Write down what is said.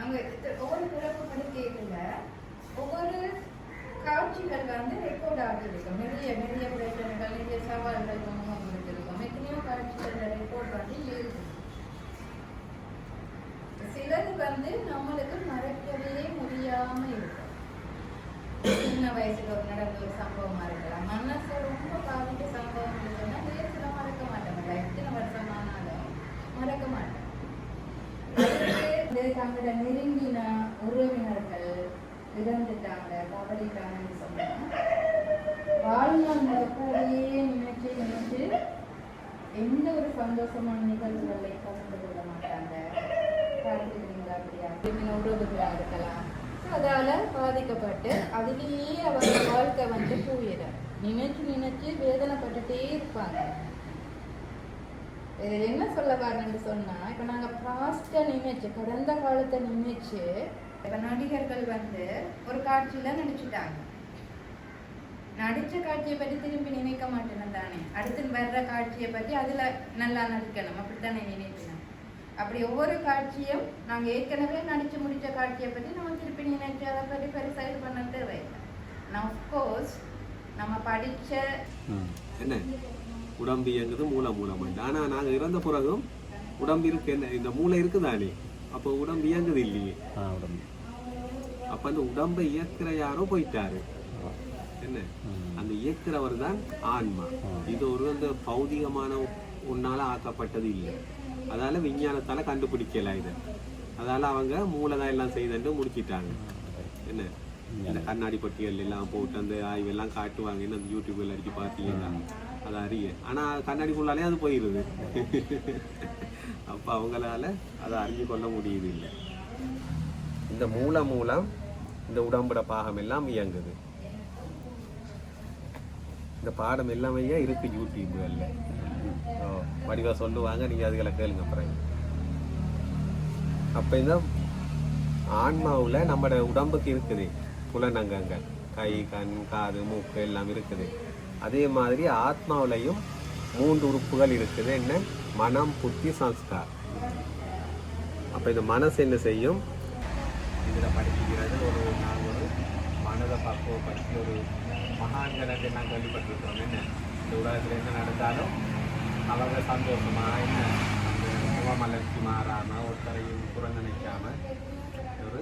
அங்கே ஒவ்வொரு பிறப்பு படிக்கல ஒவ்வொரு காட்சிகள் வந்து ரெக்கார்ட் ஆகிருக்கும். நிறைய நிறைய பிரச்சனைகள், நிறைய சவால்கள் அவங்களுக்கு இருக்கும். எத்தனையோ காட்சிகள் ரெக்கார்ட் பண்ணி இருக்கும். சிலது வந்து நம்மளுக்கு மறக்கவே முடியாம இருக்கும். சின்ன வயசுல ஒரு நடந்த ஒரு சம்பவமா இருக்கலாம், மனசை ரொம்ப பாதிக்க சம்பவம் இருக்குன்னா நேரத்துல மறக்க மாட்டாங்க. எத்தனை வருஷமானாலும் மறக்க மாட்டாங்க. தங்களோட நெருங்கின உறவினர்கள் இறந்துட்டாங்க, தவறிட்டாங்கன்னு சொன்னா வாழ்நாள் நடப்பதையே நினைச்சு நினைச்சு எந்த ஒரு சந்தோஷமான நிகழ்வுகளை கலந்து கொள்ள மாட்டாங்க. பார்த்துக்கிறீங்களா? அப்படியா உறவுகளா இருக்கலாம். அதால பாதிக்கப்பட்டு அதிலேயே அவங்க வாழ்க்கை வந்து போயிடும். நினைச்சு நினைச்சு வேதனைப்பட்டுட்டே இருப்பாங்க. இதில் என்ன சொல்ல வரணும்னு சொன்னா, இப்போ நாங்கள் பாஸ்ட்டை நினைச்சு கடந்த காலத்தை நினைச்சு இப்போ நடிகர்கள் வந்து ஒரு காட்சியில நடிச்சுட்டாங்க. நடிச்ச காட்சியை பற்றி திரும்பி நினைக்க மாட்டேன்னு தானே, அடுத்து வர்ற காட்சியை பற்றி அதுல நல்லா நடிக்கணும் அப்படித்தானே நினைக்கணும். அப்படி ஒவ்வொரு காட்சியும் நாங்கள் ஏற்கனவே நடிச்சு முடிச்ச காட்சியை பற்றி நம்ம திருப்பி நினைச்சு அதை பற்றி பெருசாக இது பண்ண தேவையில்லை. நான் அஃப்கோர்ஸ் நம்ம படிச்ச என்ன உடம்பு இயங்குது மூளை மூலமாண்டு. ஆனா நாங்க இறந்த பிறகும் உடம்பு இருக்கு, என்ன இந்த மூளை இருக்குதானே, அப்போ உடம்பு இயங்குது இல்லையே. உடம்பு அப்ப அந்த உடம்பை இயக்குற யாரோ போயிட்டாரு. என்ன அந்த இயக்குறவர் தான் ஆன்மா. இது ஒரு அந்த பௌதிகமான ஒன்னால ஆக்கப்பட்டது இல்லை. அதால விஞ்ஞானத்தால கண்டுபிடிக்கல இது. அதால அவங்க மூளைதான் எல்லாம் செய்து முடிச்சிட்டாங்க. என்ன இந்த கண்ணாடி பட்டியல் எல்லாம் போட்டு அந்த ஆய்வெல்லாம் காட்டுவாங்க. அந்த யூடியூப்ல அடிச்சு பார்த்தீங்கன்னா அதை அறிய. ஆனா கண்ணாடிக்குள்ளாலே அது போயிடுது. அப்ப அவங்களால அதை அறிஞ்சு கொள்ள முடியுது இல்லை. இந்த மூளை மூலம் இந்த உடம்புட பாகம் எல்லாம் இயங்குது. இந்த பாடம் எல்லாமே இருக்கு யூடியூப்ல. வடிவா சொல்லுவாங்க, நீங்க அதுகளை கேளுங்க பிறகு. அப்ப இந்த ஆன்மாவுல நம்மட உடம்புக்கு இருக்குது புலனங்கங்கள், கை கண் காது மூக்கு எல்லாம் இருக்குது. அதே மாதிரி ஆத்மாவிலையும் 3 உறுப்புகள் இருக்குது. என்ன? மனம், புத்தி, சம்ஸ்கார். அப்ப இந்த மனசு என்ன செய்யும்? இதில் படிக்கிறது ஒரு மனதை பக்குவப்படுத்தி ஒரு மகான்களை நான் கேள்விப்பட்டிருக்கோம். என்ன இந்த உலகத்தில் என்ன நடந்தாலும் அவங்க சந்தோஷமா என்ன அந்த முகமலர்ச்சி மாறாம ஒருத்தரையும் புறநினைக்காம ஒரு